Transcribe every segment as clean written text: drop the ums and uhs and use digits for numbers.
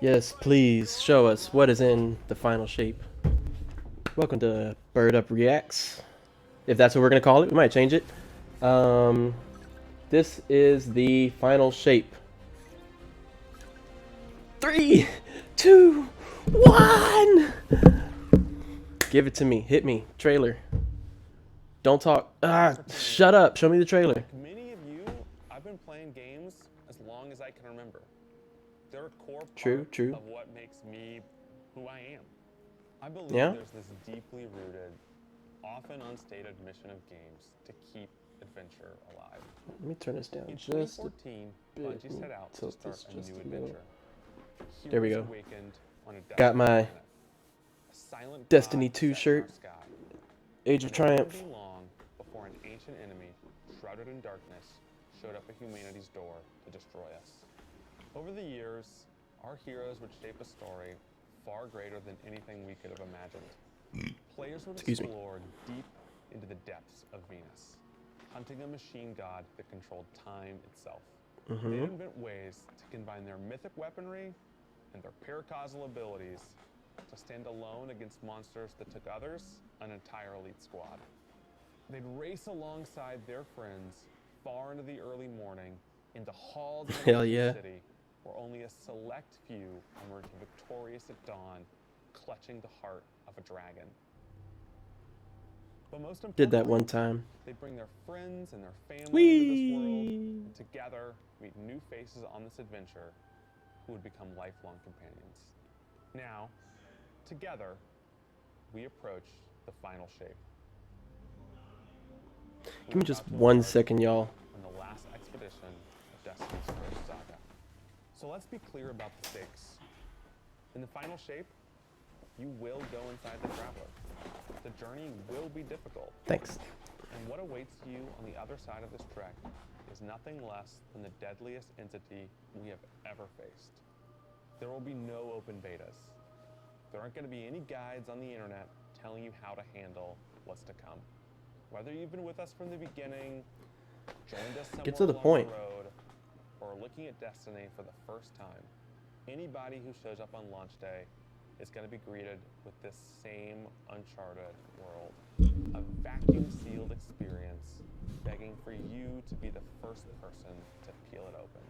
Yes, please show us what is in the final shape. Welcome to Bird Up Reacts. If that's what we're gonna call it, we might change it. Um, this is the final shape. 3, 2, 1. Give it to me. Hit me. Trailer. Don't talk. Shut up. Show me the trailer. Like many of you, I've been playing games as long as I can remember. They're a core part of what makes me who I am. I believe there's this deeply rooted, often unstated mission of games to keep adventure alive. Let me turn this down In just 2014, Bungie set out to start a new adventure. There we go. Awakened on a Got my planet. A silent Destiny god 2 set in shirt. our sky. Age of Triumph. It wouldn't be long before an ancient enemy, shrouded in darkness, showed up at humanity's door to destroy us. Over the years, our heroes would shape a story far greater than anything we could have imagined. Players would explore deep into the depths of Venus, hunting a machine god that controlled time itself. They'd invent ways to combine their mythic weaponry and their paracausal abilities to stand alone against monsters that took others an entire elite squad. They'd race alongside their friends far into the early morning into halls of the city where only a select few emerged victorious at dawn, clutching the heart of a dragon. But most importantly, Did that one time. They bring their friends and their family into this world, and together meet new faces on this adventure who would become lifelong companions. Now, together, we approach the final shape. Give me just 1 second, y'all. On the last expedition of Destiny's first saga. So let's be clear about the stakes. In the final shape, you will go inside the Traveler. The journey will be difficult. Thanks. And what awaits you on the other side of this trek is nothing less than the deadliest entity we have ever faced. There will be no open betas. There aren't going to be any guides on the internet telling you how to handle what's to come. Whether you've been with us from the beginning, joined us somewhere along the road, or looking at Destiny for the first time, anybody who shows up on launch day is going to be greeted with this same uncharted world. A vacuum-sealed experience begging for you to be the first person to peel it open.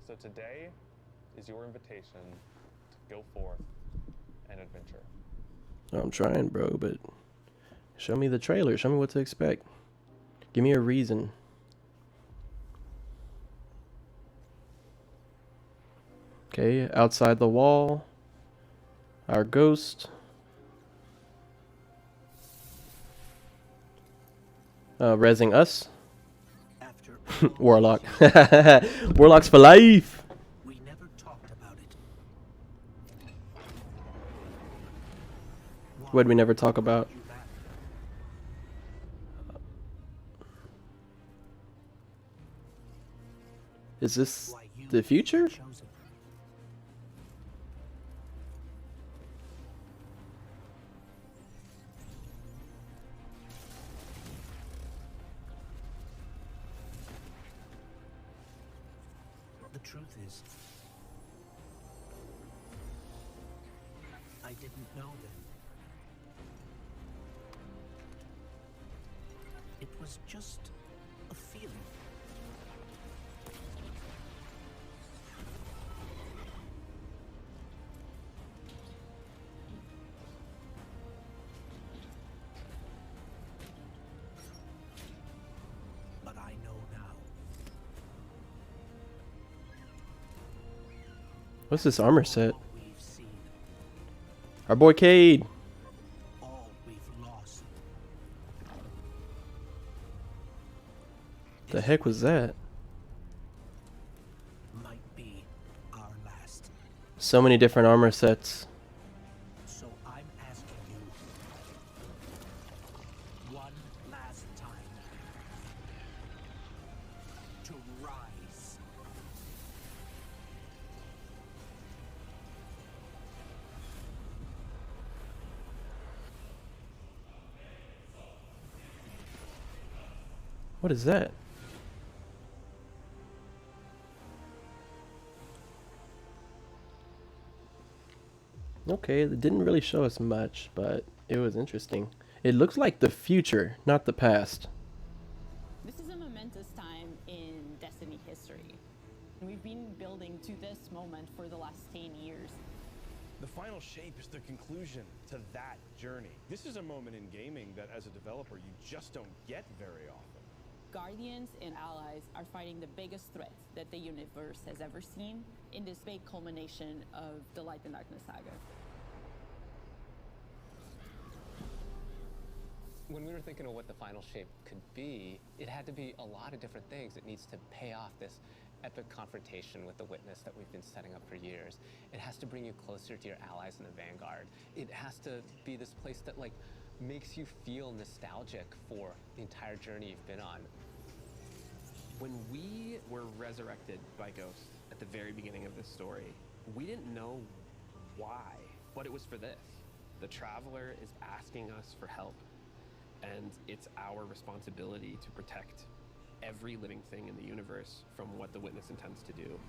So today is your invitation to go forth and adventure. I'm trying, bro, but show me the trailer. Show me what to expect. Give me a reason. Okay, outside the wall. Our ghost. Rezzing us. Warlock. Warlocks for life. We never talked about it. What did we never talk about? Is this the future? The truth is, I didn't know then. It was just a feeling. But I know now. What's this armor set? Our boy Cade. All we've lost. The heck was that? Might be our last. So many different armor sets. So I'm asking you one last time to rise. What is that? Okay, it didn't really show us much, but it was interesting. It looks like the future, not the past. This is a momentous time in Destiny history. We've been building to this moment for the last 10 years. The final shape is the conclusion to that journey. This is a moment in gaming that as a developer you just don't get very often. Guardians and allies are fighting the biggest threat that the universe has ever seen in this big culmination of the Light and Darkness saga. When we were thinking of what the final shape could be, it had to be a lot of different things. It needs to pay off this epic confrontation with the Witness that we've been setting up for years. It has to bring you closer to your allies in the Vanguard. It has to be this place that like makes you feel nostalgic for the entire journey you've been on. When we were resurrected by Ghost at the very beginning of this story, we didn't know why, but it was for this. The Traveler is asking us for help, and it's our responsibility to protect every living thing in the universe from what the Witness intends to do.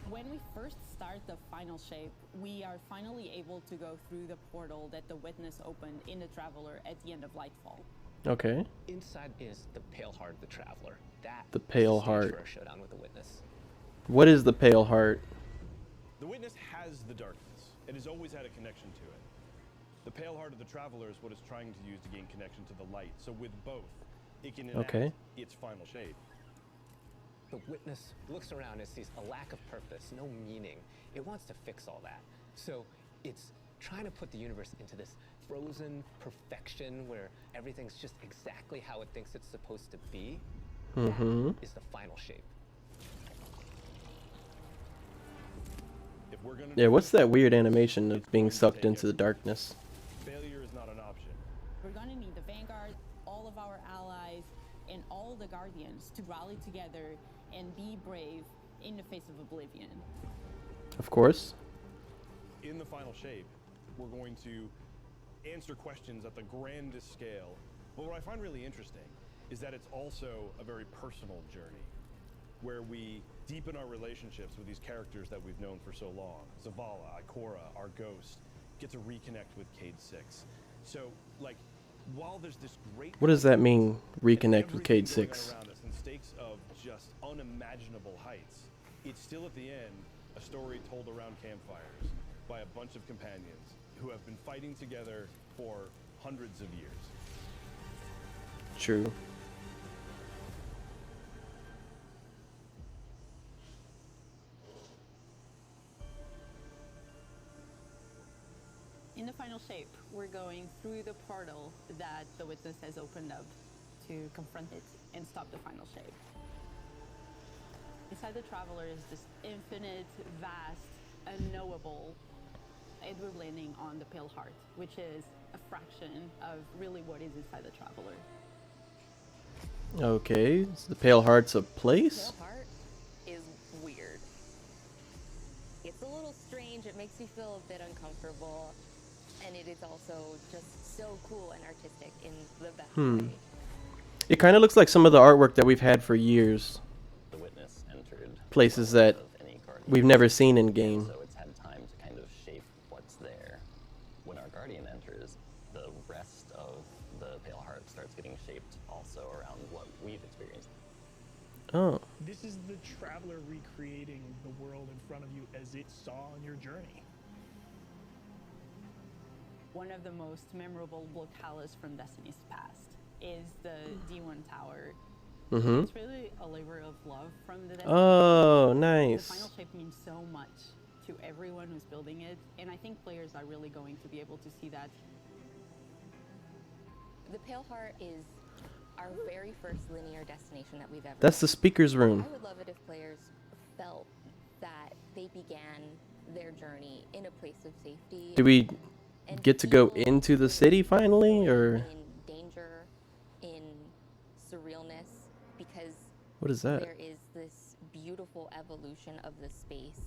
When we first start the final shape, we are finally able to go through the portal that the Witness opened in the Traveler at the end of Lightfall. Okay. Inside is the Pale Heart of the Traveler. That The Pale is the stage Heart. for our showdown with the Witness. What is the Pale Heart? The Witness has the darkness. It has always had a connection to it. The Pale Heart of the Traveler is what it's trying to use to gain connection to the light. So with both, it can enact its final shape. The Witness looks around and sees a lack of purpose, no meaning. It wants to fix all that. So it's trying to put the universe into this frozen perfection where everything's just exactly how it thinks it's supposed to be. That is the final shape. If we're gonna Yeah, what's that weird animation of being sucked into the darkness? failure is not an option. We're gonna need the Vanguard, all of our allies, and all the Guardians to rally together and be brave in the face of Oblivion. Of course. In the final shape, we're going to answer questions at the grandest scale. But what I find really interesting is that it's also a very personal journey where we deepen our relationships with these characters that we've known for so long. Zavala, Ikora, our Ghost, get to reconnect with Cade 6. So, like, while there's this great... What does that mean, reconnect with Cade everything going 6? around us and stakes of just unimaginable heights, it's still at the end a story told around campfires by a bunch of companions who have been fighting together for hundreds of years. True. In the final shape, we're going through the portal that the Witness has opened up to confront it and stop the final shape. Inside the Traveler is this infinite, vast, unknowable, and we're landing on the Pale Heart, which is a fraction of really what is inside the Traveler. Okay, so the Pale Heart's a place? Pale Heart is weird. It's a little strange. It makes me feel a bit uncomfortable. And it is also just so cool and artistic in the best way. It kind of looks like some of the artwork that we've had for years. The Witness entered Places that of any Guardian, we've never seen in game. so it's had time to kind of shape what's there. When our Guardian enters, the rest of the Pale Heart starts getting shaped also around what we've experienced. Oh, This is the Traveler recreating the world in front of you as it saw on your journey. One of the most memorable locales from Destiny's past is the D1 Tower. It's really a labor of love from the Destiny. oh, The nice. final shape means so much to everyone who's building it, and I think players are really going to be able to see that. The Pale Heart is our very first linear destination that we've ever That's the speaker's room. I would love it if players felt that they began their journey in a place of safety. Do we and get to go feel into the city finally, or in danger, in surrealness, because what is that? there is this beautiful evolution of the space.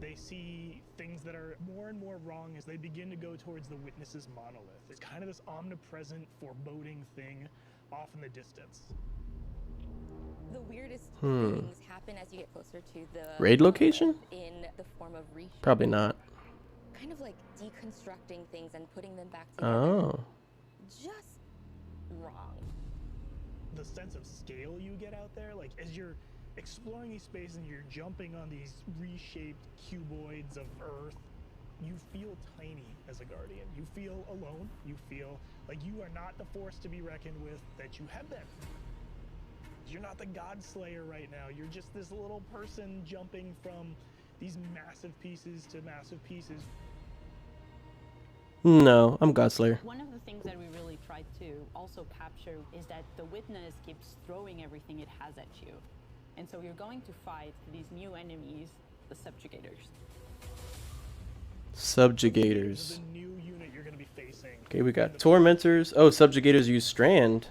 They see things that are more and more wrong as they begin to go towards the Witness's monolith. It's kind of this omnipresent, foreboding thing off in the distance. The weirdest Hmm. things happen as you get closer to the Raid location? in the form of reshape. Probably not. Kind of like deconstructing things and putting them back together. Oh. Just wrong. The sense of scale you get out there, like as you're exploring these spaces and you're jumping on these reshaped cuboids of Earth, you feel tiny as a guardian. You feel alone. You feel like you are not the force to be reckoned with that you have been. You're not the God Slayer right now. You're just this little person jumping from these massive pieces to massive pieces. No, I'm Godslayer. One of the things that we really tried to also capture is that the witness keeps throwing everything it has at you. And so you're going to fight these new enemies, the subjugators. Subjugators. The new unit you're going to be facing. Okay, we got tormentors. Oh, subjugators use strand.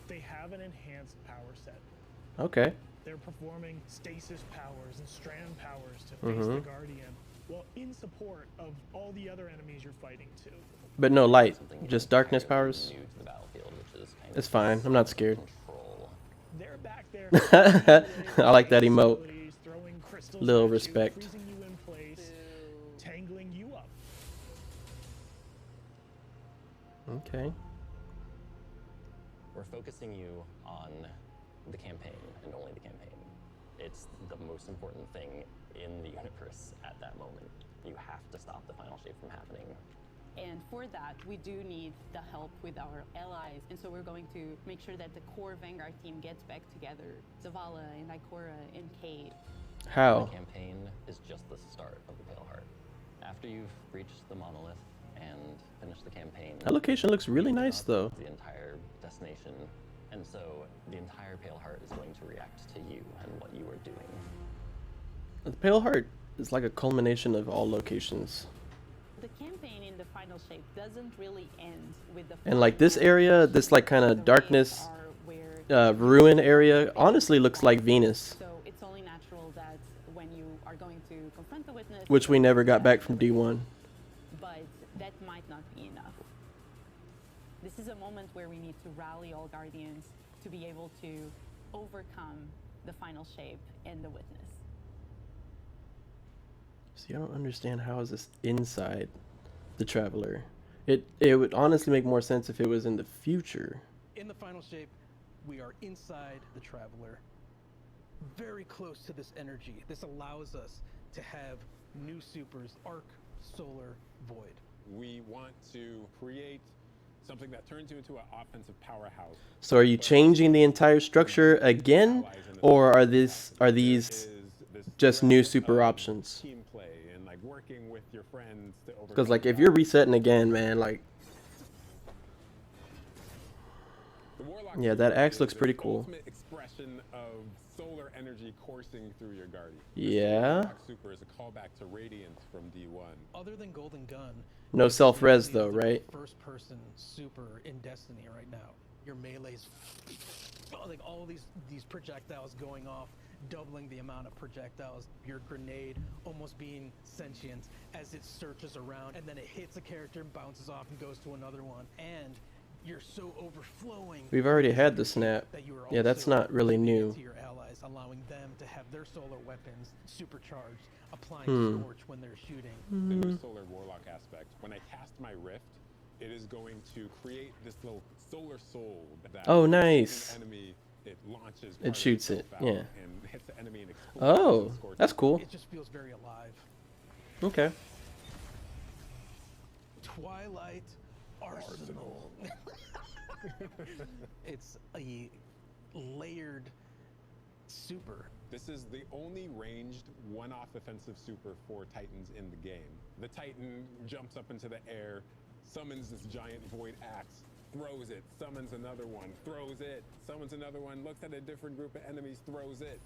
They have an enhanced power set. Okay. They're performing stasis powers and strand powers to face the Guardian, well, in support of all the other enemies you're fighting too. But no light, Something just darkness entirely powers. New to the battlefield, which is kind It's of fine. I'm not scared. control. They're back there. I like that emote. Throwing crystals Little at you, respect. freezing you in place, tangling you up. Okay. We're focusing you on the campaign and only the campaign. It's the most important thing in the universe at that moment. You have to stop the final shape from happening. And for that, we do need the help with our allies. And so we're going to make sure that the core Vanguard team gets back together. Zavala and Ikora and Kate. How? The campaign is just the start of the Pale Heart. After you've reached the monolith and finished the campaign, That location looks really nice, though. the entire destination, and so the entire Pale Heart is going to react to you and what you are doing. The Pale Heart is like a culmination of all locations. The campaign in the final shape doesn't really end with the And like this area, this like kind of darkness, where ruin area, honestly looks like Venus, so it's only natural that when you are going to confront the witness, which we never got back from D1. but that might not be enough. This is a moment where we need to rally all guardians to be able to overcome the final shape and the witness. See, I don't understand how is this inside the Traveler. It would honestly make more sense if it was in the future. In the final shape, we are inside the Traveler, very close to this energy. This allows us to have new supers, Arc, Solar, Void. We want to create something that turns you into an offensive powerhouse. So are you changing the entire structure again, or are these just new super options? Team play and like working with your friends to overcome. Because like if you're resetting again, man, like yeah, that axe looks pretty cool. Ultimate expression of solar energy coursing through your guardian. Yeah. Warlock Super is a callback to Radiant from D1. Other than Golden Gun, No self-res it's though, the right? First-person super in Destiny right now. Your melee's like all these projectiles going off, doubling the amount of projectiles. Your grenade almost being sentient as it searches around, and then it hits a character and bounces off and goes to another one. And you're so overflowing. We've already had the snap. that you are Yeah, that's also not really giving it new. to your allies, allowing them to have their solar weapons supercharged, applying scorch when they're shooting. The new solar warlock aspect. When I cast my rift, it is going to create this little solar soul that Oh, when nice. an enemy, it launches It part of shoots itself it, out yeah. and hits the enemy and explodes Oh, and scorches that's it. cool. It just feels very alive. Okay. Twilight Arsenal. It's a layered super. This is the only ranged one-off offensive super for Titans in the game. The Titan jumps up into the air, summons this giant void axe, throws it, summons another one, throws it, summons another one, looks at a different group of enemies, throws it.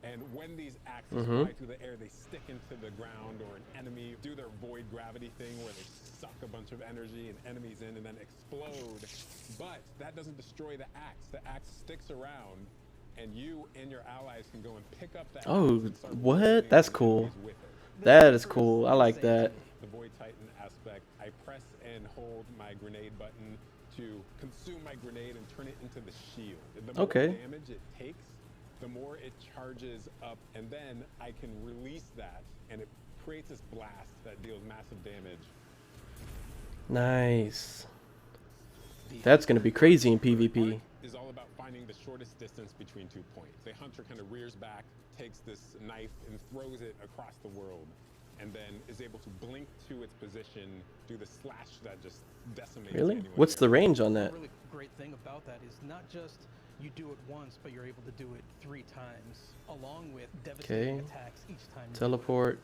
And when these axes fly through the air, they stick into the ground or an enemy, do their void gravity thing where they suck a bunch of energy and enemies in and then explode. But that doesn't destroy the axe. The axe sticks around and you and your allies can go and pick up that Oh, axe and start what? wielding That's the cool. enemies with it. That is cool. I like that. The Void Titan aspect, I press and hold my grenade button to consume my grenade and turn it into the shield. The more Okay. damage it takes, the more it charges up, and then I can release that, and it creates this blast that deals massive damage. Nice. That's gonna be crazy in PvP. Is all about finding the shortest distance between 2 points. The hunter kind of rears back, takes this knife and throws it across the world, and then is able to blink to its position, do the slash that just decimates. Really? anyone What's the there. range on that? The really great thing about that is not just you do it once, but you're able to do it 3 times, along with devastating Okay. attacks each time. Teleport.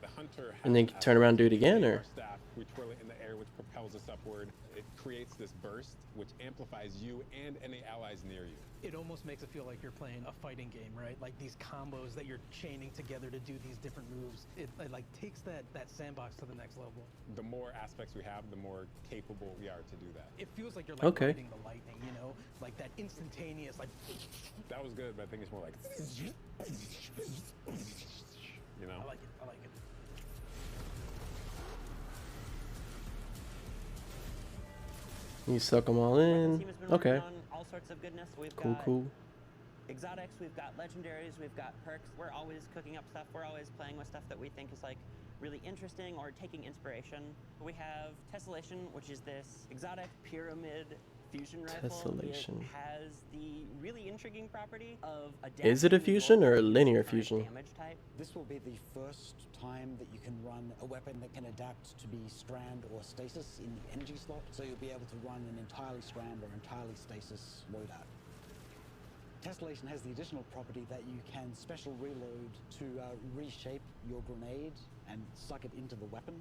The hunter has And then turn around and do it again, or? our staff, we twirl it in the air, which propels us upward. It creates this burst, which amplifies you and any allies near you. It almost makes it feel like you're playing a fighting game, right? Like these combos that you're chaining together to do these different moves. It like takes that sandbox to the next level. The more aspects we have, the more capable we are to do that. It feels like you're like Okay. riding the lightning, you know, like that instantaneous, like. That was good, but I think it's more like, you know? I like it. I like it. You suck them all in. Team has been working Okay. on all sorts of goodness. We've Cool, got cool. exotics, we've got legendaries, we've got perks. We're always cooking up stuff. We're always playing with stuff that we think is like really interesting or taking inspiration. We have Tessellation, which is this exotic pyramid fusion rifle. Tessellation. It has the really intriguing property of Is it a adapting fusion or a your linear current fusion? damage type. This will be the first time that you can run a weapon that can adapt to be strand or stasis in the energy slot. So you'll be able to run an entirely strand or entirely stasis loadout. Tessellation has the additional property that you can special reload to reshape your grenade and suck it into the weapon,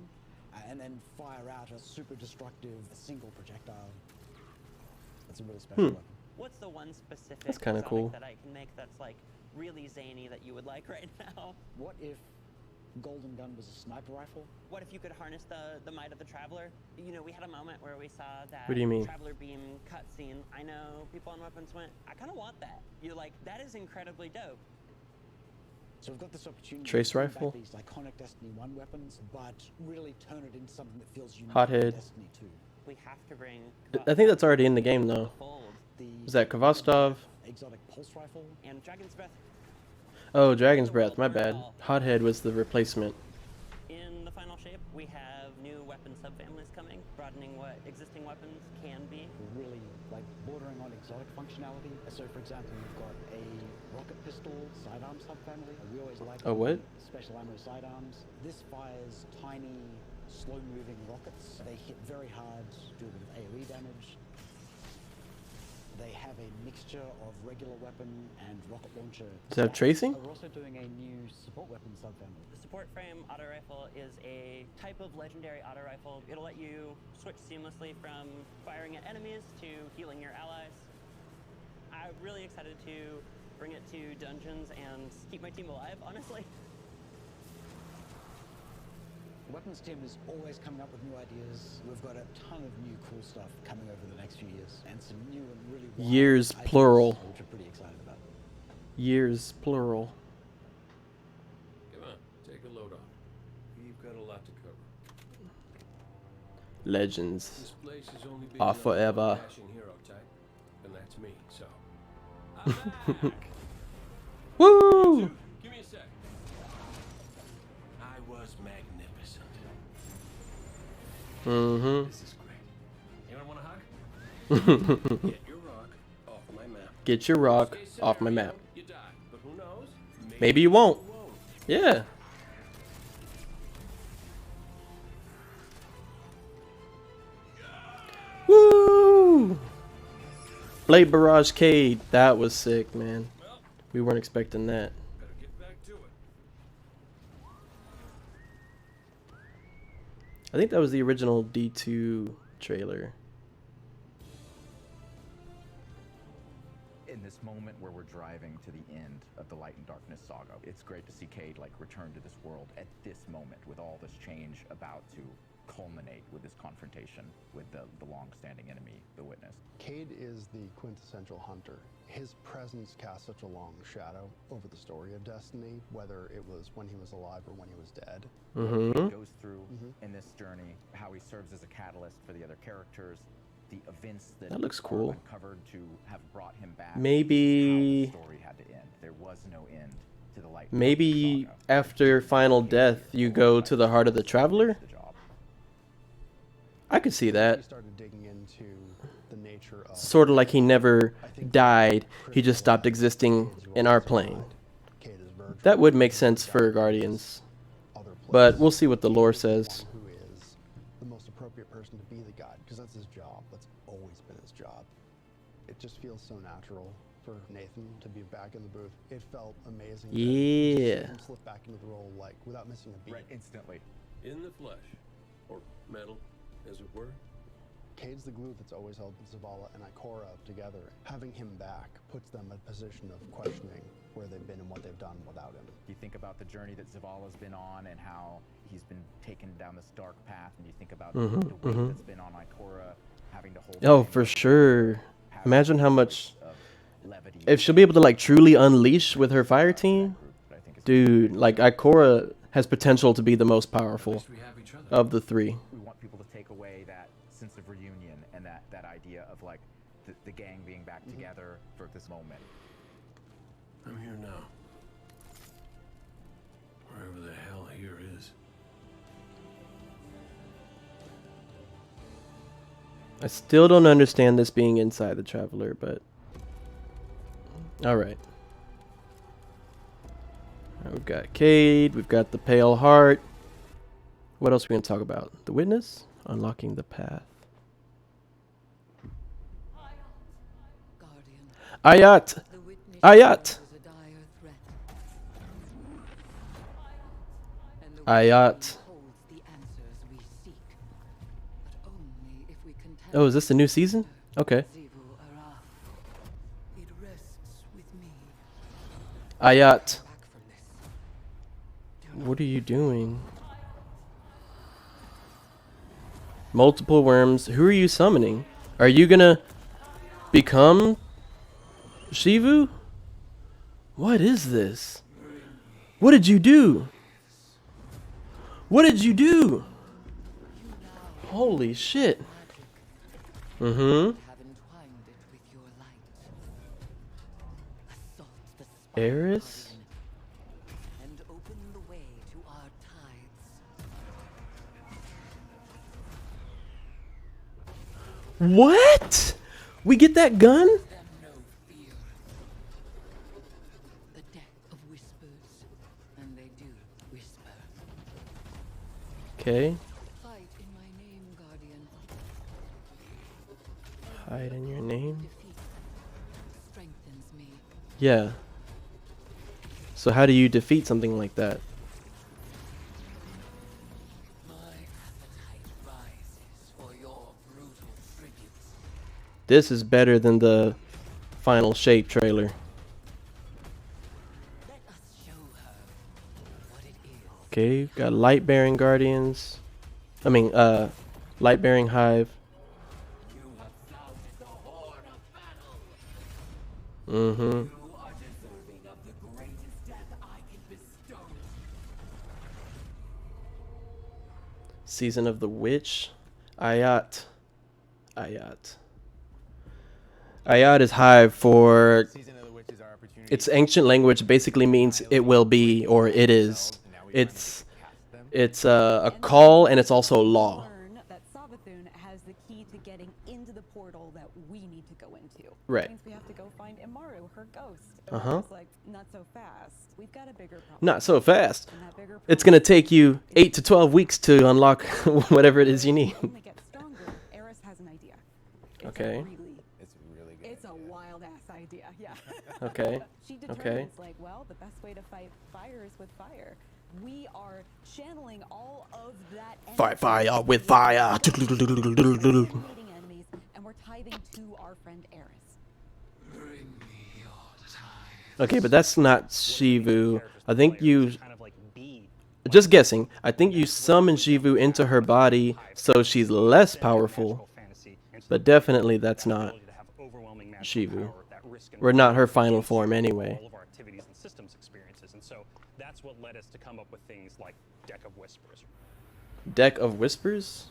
and then fire out a super destructive single projectile. It's a really special weapon. What's the one specific That's kinda exotic cool. that I can make that's like really zany that you would like right now? What if Golden Gun was a sniper rifle? What if you could harness the might of the Traveler? You know, we had a moment where we saw that What do you mean? Traveler Beam cutscene. I know people on Weapons went, I kind of want that. You're like, that is incredibly dope. So we've got this opportunity Trace to bring rifle? back these iconic Destiny 1 weapons, but really turn it into something that feels unique Hothead. to Destiny 2. We have to bring. I think that's already in the game, though. Fold The Is that Kvastov? exotic pulse rifle. and Dragon's Breath. Oh, Dragon's Breath. My bad. Hothead was the replacement. In the final shape, we have new weapon subfamilies coming, broadening what existing weapons can be. Really like bordering on exotic functionality. So for example, you've got a rocket pistol sidearm subfamily. We always like A what? special ammo sidearms. This fires tiny, slow-moving rockets. They hit very hard, do a bit of AoE damage. They have a mixture of regular weapon and rocket launcher. Does it have tracing? We're also doing a new support weapon subfamily. The support frame auto rifle is a type of legendary auto rifle. It'll let you switch seamlessly from firing at enemies to healing your allies. I'm really excited to bring it to dungeons and keep my team alive, honestly. The weapons team is always coming up with new ideas. We've got a ton of new cool stuff coming over the next few years, and some new and really wild Years, ideas, plural. which we're pretty excited about. Years, plural. Come on, take a load off. We've got a lot to cover. Legends This place is only big are enough for a forever. dashing hero type, and that's me. So, I'm back. Woo! Give me a sec. I was magnificent. Mm-hmm. This is great. Anyone want a hug? Get your rock off my map. Get your rock Stay safe, off my you map. know, You die, but who knows? Maybe you won't. You won't. Yeah. Woo! Blade Barrage Cade. That was sick, man. We weren't expecting that. Better get back to it. I think that was the original D2 trailer. In this moment where we're driving to the end of the Light and Darkness saga, it's great to see Cade like return to this world at this moment with all this change about to culminate with this confrontation with the long-standing enemy, the Witness. Cade is the quintessential hunter. His presence casts such a long shadow over the story of Destiny, whether it was when he was alive or when he was dead. What Cade goes through in this journey, how he serves as a catalyst for the other characters, the events that That looks are cool. uncovered to have brought him back. Maybe- How the story had to end. There was no end to the Light. Maybe after final death, you go to the heart of the Traveler? I could see that. We started digging into the nature of Sort of like he never died, he just stopped existing in our plane. That would make sense for Guardians. But we'll see what the lore says. who is the most appropriate person to be the guide, because that's his job. That's always been his job. It just feels so natural for Nathan to be back in the booth. It felt amazing. to Yeah. see him slip back into the role like without missing a beat. Right, instantly. In the flesh, or metal, as it were. Cade's the glue that's always held Zavala and Ikora together. Having him back puts them in a position of questioning where they've been and what they've done without him. You think about the journey that Zavala's been on and how he's been taken down this dark path, and you think about the weight that's been on Ikora, having to hold. Oh, for sure. Imagine how much... If she'll be able to, like, truly unleash with her fire team, dude, like, Ikora has potential to be the most powerful of the three. We want people to take away that sense of reunion and that idea of, like, the gang being back together for this moment. I'm here now. Wherever the hell here is. I still don't understand this being inside the Traveler, but... Alright. We've got Cade, we've got the Pale Heart. What else are we going to talk about? The Witness? Unlocking the path. Ayat! Ayat! Ayat. Oh, is this the new season? Okay. Ayat. What are you doing? Multiple worms. Who are you summoning? Are you gonna become Shivu? What is this? What did you do? What did you do? Holy shit. Eris? And open the way to our tides. What? We get that gun? The deck of whispers, and they do whisper. Okay. Fight in my name, Guardian. Hide in your name? Defeat strengthens me. Yeah. So how do you defeat something like that? My appetite rises for your brutal tributes. This is better than the Final Shape trailer. Let us show her what it is. Okay, got light bearing guardians. I mean, light bearing hive. You have sounded the horn of battle. Mm-hmm. You are deserving of the greatest death I can bestow. Season of the Witch. Ayat. Ayat. Ayat is hive for... Its ancient language basically means it will be or it is. It's a call and it's also law. That Savathun has the key to getting into the portal that we need to go into. Right. That means we have to go find Imaru, her ghost. Uh-huh. It's like, not so fast. We've got a bigger problem. Not so fast. And that bigger It's gonna take you 8 to 12 weeks to unlock whatever it is you need. only gets stronger. Eris has an idea. It's Okay. It's really good. It's a wild ass idea. Yeah. Okay. She Okay. determines like, well, the best way to fight fire is with fire. We are channeling all of that Fight fire with fire. meeting enemies, and we're tithing to our friend Eris. Okay, but that's not Shivu. I think you... Just guessing. I think you summon Shivu into her body so she's less powerful. But definitely that's not Shivu. We're not her final form anyway. All of our activities and systems experiences, and so that's what led us to come up with things like Deck of Whispers. Deck of Whispers?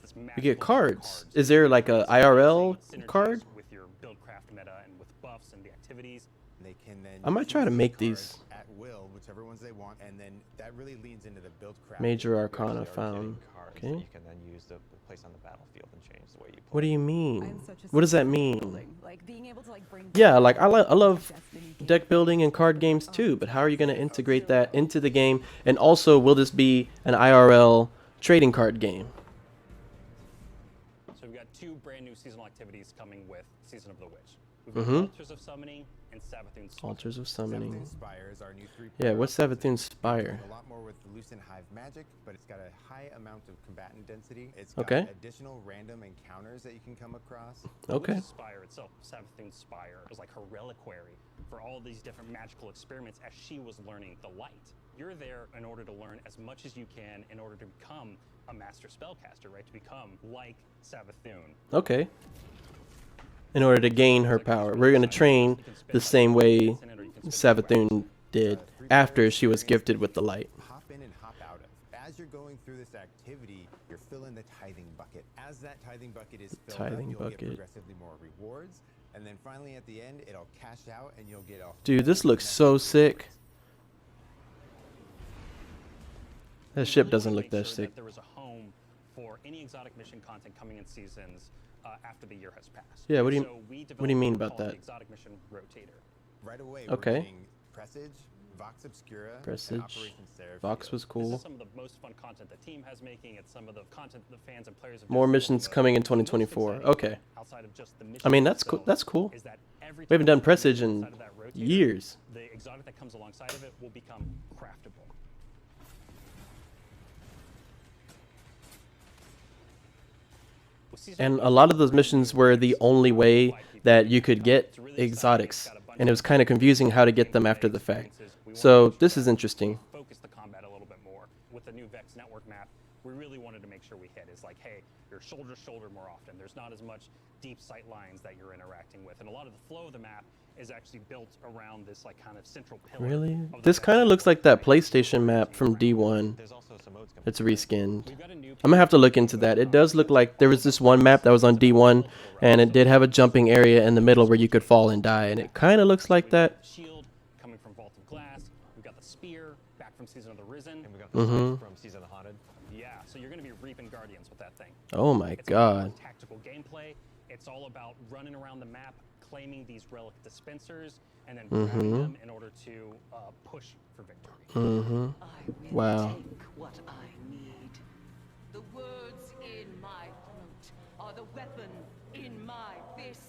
It's this We magical get cards. cards. Is there like a IRL Synergies card? with your buildcraft meta and with buffs and the activities. They can then I might try to choose make cards these. at will, whichever ones they want, and then that really leans into the buildcraft. Major Arcana found. Okay. You can then use to place on the battlefield and change the way you play. What do you mean? I'm such a What does that sucker for mean? building. Like being able to like bring Yeah, like I love Destiny games. deck building and card games too, but how are you going to integrate that into the game? And also, will this be an IRL trading card game? So we've got 2 brand new seasonal activities coming with Season of the Witch. We've got Mhm. Altars of Summoning and Savathun's Spire. Altars of Summoning. Savathun's Spire is our new 3 Yeah, what's Savathun's Spire? A lot more with the Lucent Hive magic, but it's got a high amount of combatant density. It's Okay. got additional random encounters that you can come across. Okay. The Spire itself, Savathun's Spire, was like her reliquary for all these different magical experiments as she was learning the light. You're there in order to learn as much as you can in order to become a master spellcaster, right? To become like Savathun. Okay. In order to gain her power, we're going to train the same way Savathun did after she was gifted with the light. Hop in and hop out of. As you're going through this activity, you're filling the tithing bucket. As that tithing bucket is filled up, Tithing you'll bucket. get progressively more rewards, and then finally at the end, it'll cash out and you'll get a Dude, this looks so sick. That ship doesn't look that sick. There is a home for any exotic mission content coming in seasons after the year has passed. Yeah, what do you So we what do you mean developed about what we that? call the exotic mission rotator. Right away, Okay. we're getting Presage, Vox Obscura, and Presage. Operation Seraphim. Vox was This cool. is some of the most fun content the team has making. It's some of the content the fans and players have More just missions built. coming in The most 2024. exciting Okay. thing outside of just the I mean, missions that's cool. themselves That's cool. is that every We haven't time done you Presage move in inside of that rotator, years. The exotic that comes alongside of it will become craftable. And a lot of those missions were the only way that you could get exotics, and it was kind of confusing how to get them after the fact. So this is interesting. Focus the combat a little bit more. With the new Vex network map, we really wanted to make sure we hit is like, hey, you're shoulder to shoulder more often. There's not as much deep sight lines that you're interacting with, and a lot of the flow of the map is actually built around this like kind of central pillar. Really? This kind of looks like that PlayStation map from D1. It's reskinned. I'm gonna have to look into that. It does look like there was this one map that was on D1, and it did have a jumping area in the middle where you could fall and die, and it kind of looks like that. Shield coming from Vault of Glass. We've got the spear back from Season of the Risen. And we got the Mhm. from Season of the Haunted. Yeah, so you're going to be reaping Guardians with that thing. Oh my It's all about god. tactical gameplay. It's all about running around the map, claiming these relic dispensers, and then grabbing Mhm. them in order to push for victory. Mhm. Wow. Take what I need. The words in my throat are the weapon in my fist.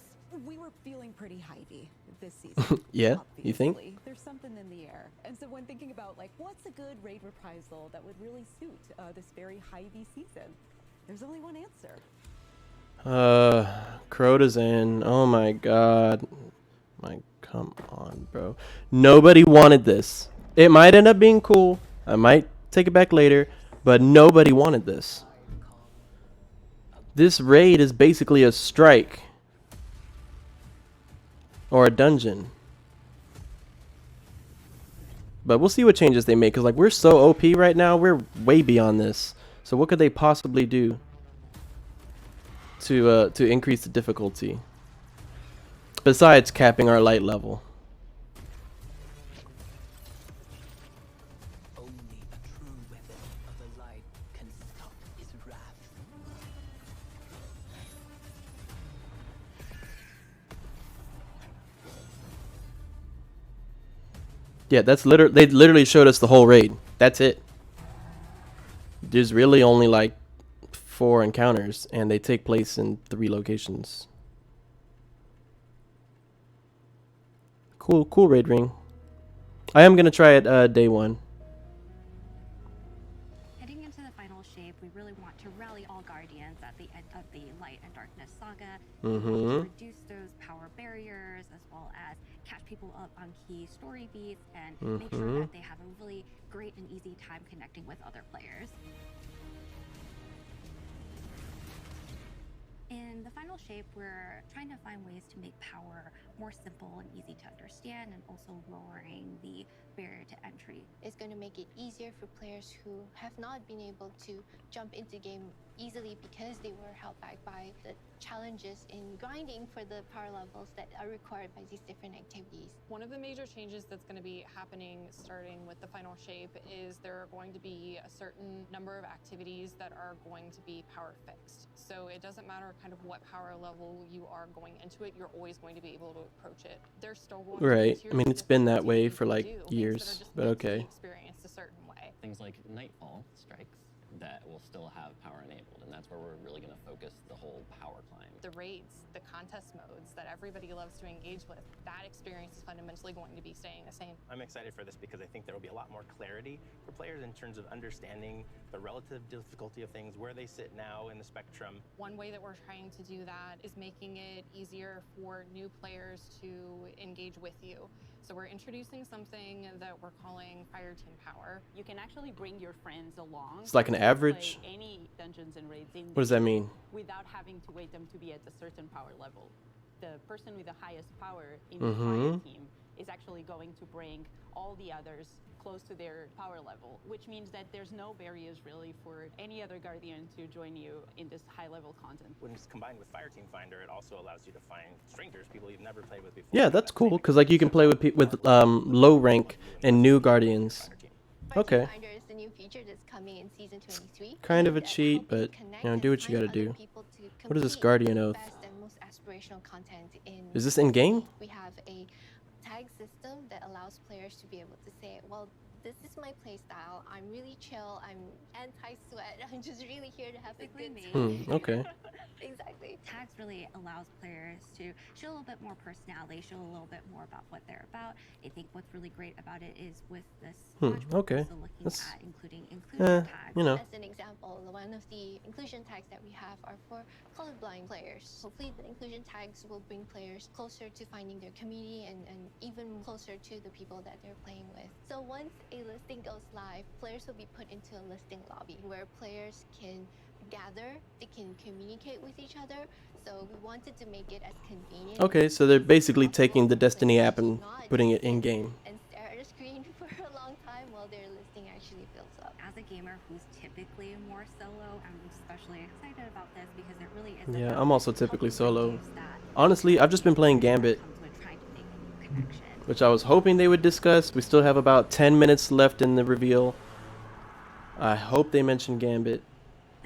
We were feeling pretty hypey this season. Yeah, you think? obviously. There's something in the air. And so when thinking about like what's a good raid reprisal that would really suit this very hypey season, there's only one answer. Crota's in. Oh my god. Like, come on, bro. Nobody wanted this. It might end up being cool. I might take it back later, but nobody wanted this. This raid is basically a strike. Or a dungeon. But we'll see what changes they make, because like we're so OP right now, we're way beyond this. So what could they possibly do to increase the difficulty besides capping our light level? Only a true weapon of the light can stop his wrath. Yeah, that's they literally showed us the whole raid. That's it. There's really only like 4 encounters, and they take place in 3 locations. Cool raid ring. I am gonna try it day 1. Heading into the final shape, we really want to rally all guardians at the end of the Light and Darkness saga. We want to reduce those power barriers, as well as catch people up on key story beats, and make sure that they have a really great and easy time connecting with other players. In the final shape, we're trying to find ways to make power more simple and easy to understand, and also lowering the barrier to entry. It's going to make it easier for players who have not been able to jump into game easily because they were held back by the challenges in grinding for the power levels that are required by these different activities. One of the major changes that's going to be happening starting with the final shape is there are going to be a certain number of activities that are going to be power fixed. So it doesn't matter kind of what power level you are going into it, you're always going to be able to approach it. There's still going Right. to be I mean, it's been that way for like years, but okay. experienced a certain way. Things like Nightfall strikes that will still have power enabled, and that's where we're really going to focus the whole power climb. The raids, the contest modes that everybody loves to engage with, that experience is fundamentally going to be staying the same. I'm excited for this because I think there will be a lot more clarity for players in terms of understanding the relative difficulty of things, where they sit now in the spectrum. One way that we're trying to do that is making it easier for new players to engage with you. So we're introducing something that we're calling Fire Team Power. You can actually bring your friends along. It's like an to average? play any dungeons and raids in What does that mean? without having to wait them to be at a certain power level. The person with the highest power in Mhm. the fire team is actually going to bring all the others close to their power level, which means that there's no barriers really for any other guardian to join you in this high level content. When it's combined with Fireteam Finder, it also allows you to find strangers, people you've never played with before. Yeah, that's cool because like you can play with low rank and new guardians. Okay. Finder is the new feature that's coming in season 23. Kind of a cheat, but you know, do what you gotta do. What is this Guardian Oath? Best and most aspirational content in Is this in game? We have a tag system that allows players to be able to say, well, this is my playstyle. I'm really chill. I'm anti-sweat. I'm just really here to have a good time. Okay. Exactly. Tags really allows players to show a little bit more personality, show a little bit more about what they're about. I think what's really great about it is with this module, we're Okay. also looking That's at including inclusion tags. you know. As an example, one of the inclusion tags that we have are for colorblind players. Hopefully the inclusion tags will bring players closer to finding their community and even closer to the people that they're playing with. So once a listing goes live, players will be put into a listing lobby where players can gather, they can communicate with each other. So we wanted to make it as convenient. Okay, so they're basically taking the Destiny app and putting it in game. And stare at a screen for a long time while their listing actually fills up. As a gamer who's typically more solo, I'm especially excited about this because it really is Yeah, about I'm also typically solo. reduce that Honestly, I've just been playing Gambit, trying to make a new connection. which I was hoping they would discuss. We still have about 10 minutes left in the reveal. I hope they mention Gambit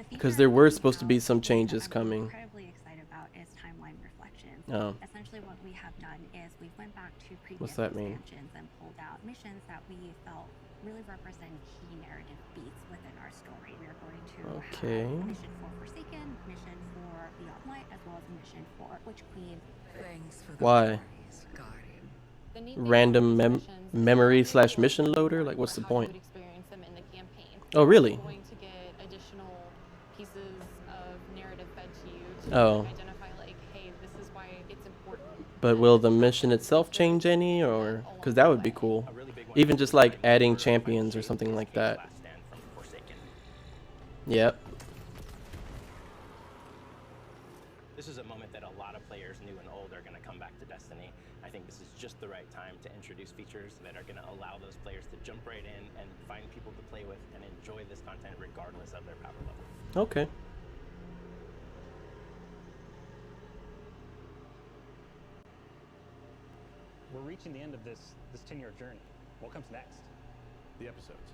because there were supposed to be some changes coming. Incredibly excited about is timeline reflection. Oh. Essentially what we have done is we went back to previous What's that mean? expansions and pulled out missions that we felt really represent key narrative beats within our story. We are going to Okay. have a mission for Forsaken, mission for Beyond Light, as well as a mission for Witch Queen. Why? The neat thing Random about these missions is memory that / mission loader? Like, what's the how you point? would experience them in the campaign. Oh, really? You're going to get additional pieces of narrative fed to you to Oh. identify, like, hey, this is why it's important. But will the mission itself change any, or because that would be cool? Even just like adding champions or something like that. Yep. This is a moment that a lot of players, new and old, are going to come back to Destiny. I think this is just the right time to introduce features that are going to allow those players to jump right in and find people to play with and enjoy this content regardless of their power level. Okay. We're reaching the end of this 10-year journey. What comes next? The episodes.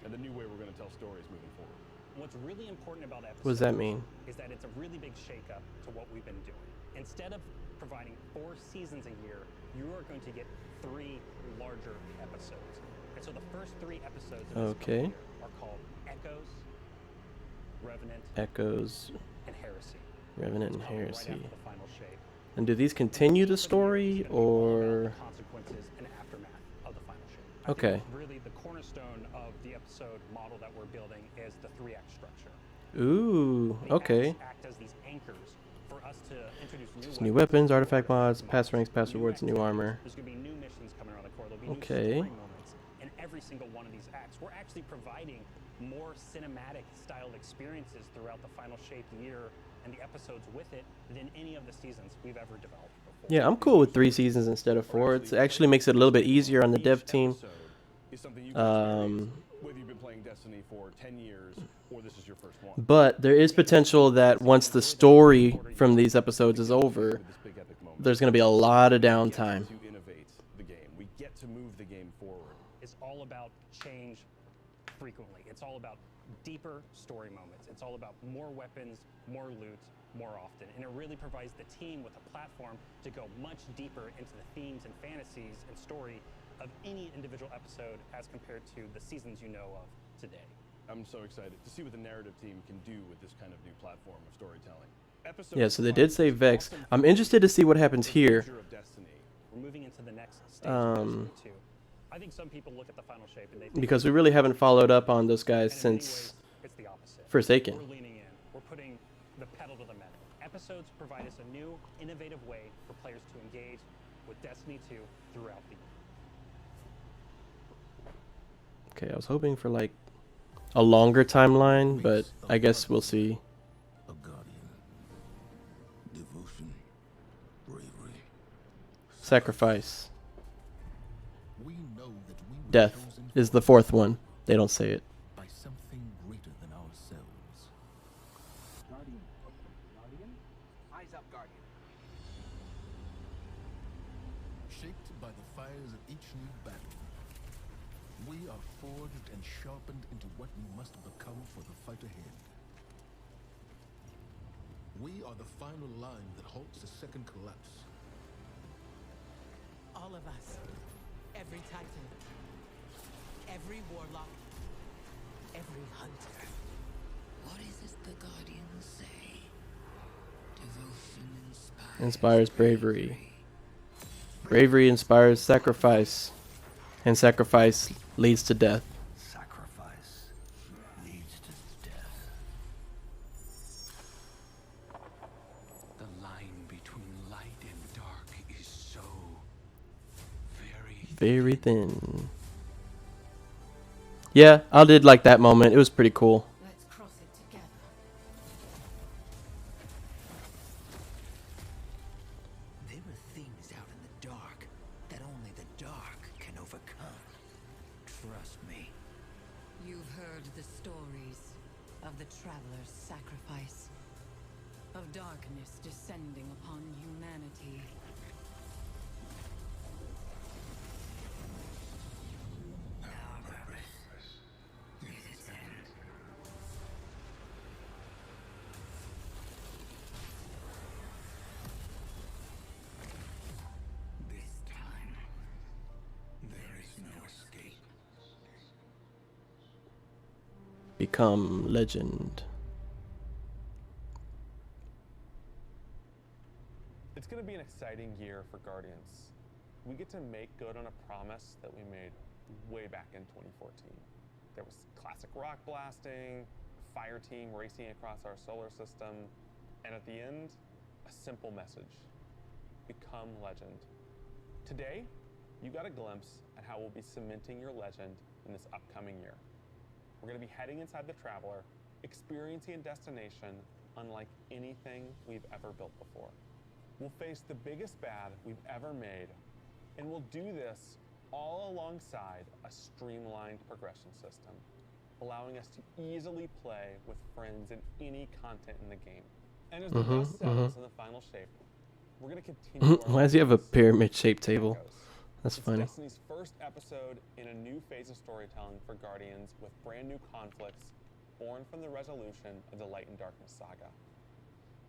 And the new way we're going to tell stories moving forward. What's really important about episodes What does that mean? is that it's a really big shakeup to what we've been doing. Instead of providing 4 seasons a year, you are going to get 3 larger episodes. And so the first 3 episodes of this Okay. year are called Echoes, Revenant, Echoes, and Heresy. Revenant, and It's coming right Heresy. after the final shape. And do these continue the story, or? Consequences and aftermath of the final shape. I think Okay. really the cornerstone of the episode model that we're building is the 3-act structure. Ooh, The okay. acts act as these anchors for us to introduce Just new weapons, artifact mods, pass ranks, pass rewards, new armor. There's going to be new missions coming around the corner. There'll be Okay. new story moments in every single one of these acts. We're actually providing more cinematic styled experiences throughout the final shape year and the episodes with it than any of the seasons we've ever developed before. Yeah, I'm cool with 3 seasons instead of 4. It actually makes it a little bit easier on the dev team. Whether you've been playing Destiny for 10 years or this is your first one. But there is potential that once the story from these episodes is over, there's going to be a lot of downtime. To innovate the game. We get to move the game forward. It's all about change frequently. It's all about deeper story moments. It's all about more weapons, more loot, more often. And it really provides the team with a platform to go much deeper into the themes and fantasies and story of any individual episode as compared to the seasons you know of today. I'm so excited to see what the narrative team can do with this kind of new platform of storytelling. Yeah, so they did say Vex. I'm interested to see what happens here. We're moving into the next stage of Destiny 2. I think some people look at the final shape and they think Because we really haven't followed up on those guys since it's the opposite. Forsaken. We're leaning in. We're putting the pedal to the metal. Episodes provide us a new, innovative way for players to engage with Destiny 2 throughout the year. Okay, I was hoping for like a longer timeline, but I guess we'll see. A guardian. Devotion. Bravery. Sacrifice. We know that we were Death chosen is the 4th one. They don't say it. by something greater than ourselves. Guardian. Guardian? Eyes up, Guardian. Shaped by the fires of each new battle, we are forged and sharpened into what we must become for the fight ahead. We are the final line that halts the second collapse. All of us. Every Titan. Every Warlock. Every Hunter. What is it the Guardians say? Devotion Inspires bravery. Bravery inspires sacrifice. And sacrifice leads to death. Sacrifice leads to death. The line between light and dark is so Very thin. Yeah, I did like that moment. It was pretty cool. Let's cross it together. There are things out in the dark that only the dark can overcome. Trust me. You've heard the stories of the traveler's sacrifice, of darkness descending upon humanity. Our purpose is its end. This time, there is no escape. Become legend. It's going to be an exciting year for Guardians. We get to make good on a promise that we made way back in 2014. There was classic rock blasting, fire team racing across our solar system, and at the end, a simple message: become legend. Today, you got a glimpse at how we'll be cementing your legend in this upcoming year. We're going to be heading inside the Traveler, experiencing a destination unlike anything we've ever built before. We'll face the biggest bad we've ever made, and we'll do this all alongside a streamlined progression system, allowing us to easily play with friends in any content in the game. And as the dust settles in the final shape, we're going to continue our Why does he have a pyramid-shaped table? That's It's funny. Destiny's first episode in a new phase of storytelling for Guardians, with brand new conflicts born from the resolution of the Light and Darkness saga.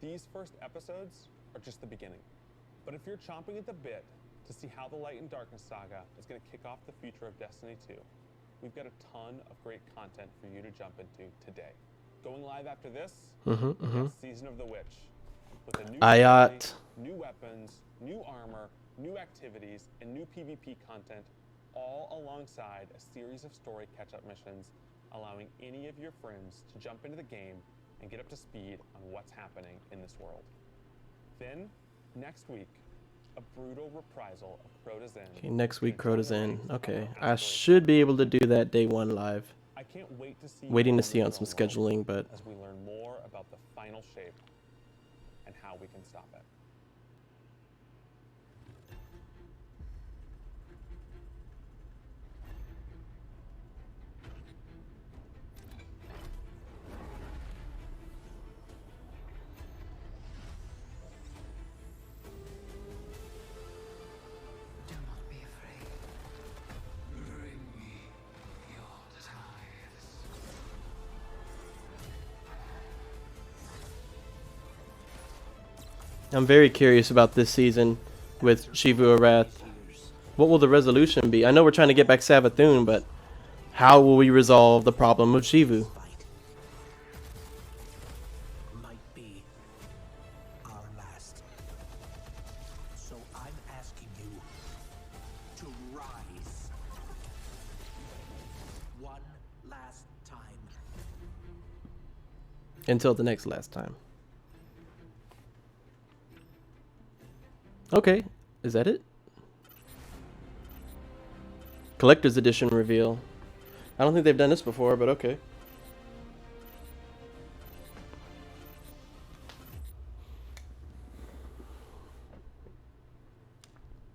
These first episodes are just the beginning. But if you're chomping at the bit to see how the Light and Darkness saga is going to kick off the future of Destiny 2, we've got a ton of great content for you to jump into today. Going live after this, we've got Season of the Witch, with a new Ayat. story, new weapons, new armor, new activities, and new PvP content, all alongside a series of story catch-up missions, allowing any of your friends to jump into the game and get up to speed on what's happening in this world. Then, next week, a brutal reprisal of Crota's End. Okay, next week Crota's End. Okay, I should be able to do that day 1 live. I can't wait to see Waiting you to see on in some the world scheduling, but as we learn more about the final shape and how we can stop it. Do not be afraid. Bring me your tithes. I'm very curious about this season with Shivu Arath. What will the resolution be? I know we're trying to get back Savathun, but how will we resolve the problem of Shivu? Might be our last. So I'm asking you to rise. One last time. Until the next last time. Okay, is that it? Collector's Edition reveal. I don't think they've done this before, but okay.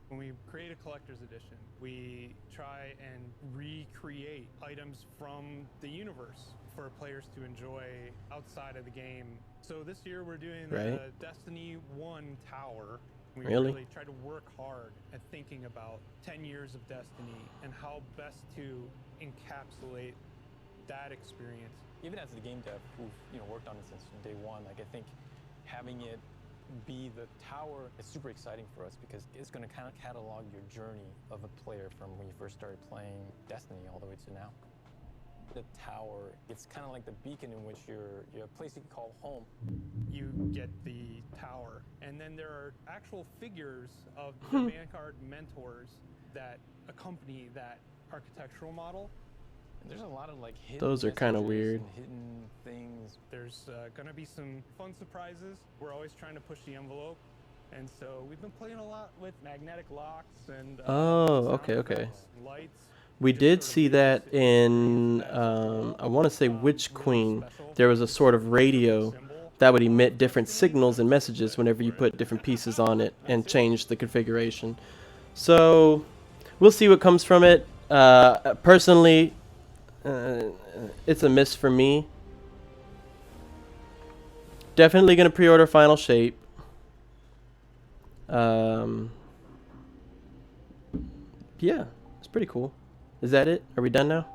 When we create a collector's edition, we try and recreate items from the universe for players to enjoy outside of the game. So this year we're doing the Destiny 1 tower. We really try to work hard at thinking about 10 years of Destiny and how best to encapsulate that experience. Even as the game dev who've worked on it since day one, like I think having it be the tower is super exciting for us because it's going to kind of catalog your journey of a player from when you first started playing Destiny all the way to now. The tower, it's kind of like the beacon in which you're a place you can call home. You get the tower, and then there are actual figures of the Vanguard mentors that accompany that architectural model. And there's a lot of like hidden Those are kind of weird. hidden things. There's going to be some fun surprises. We're always trying to push the envelope, and so we've been playing a lot with magnetic locks and okay. lights. We did see that in, I want to say Witch Queen. There was a sort of radio that would emit different signals and messages whenever you put different pieces on it and change the configuration. So we'll see what comes from it. Personally, it's a miss for me. Definitely going to pre-order Final Shape. Yeah, it's pretty cool. Is that it? Are we done now?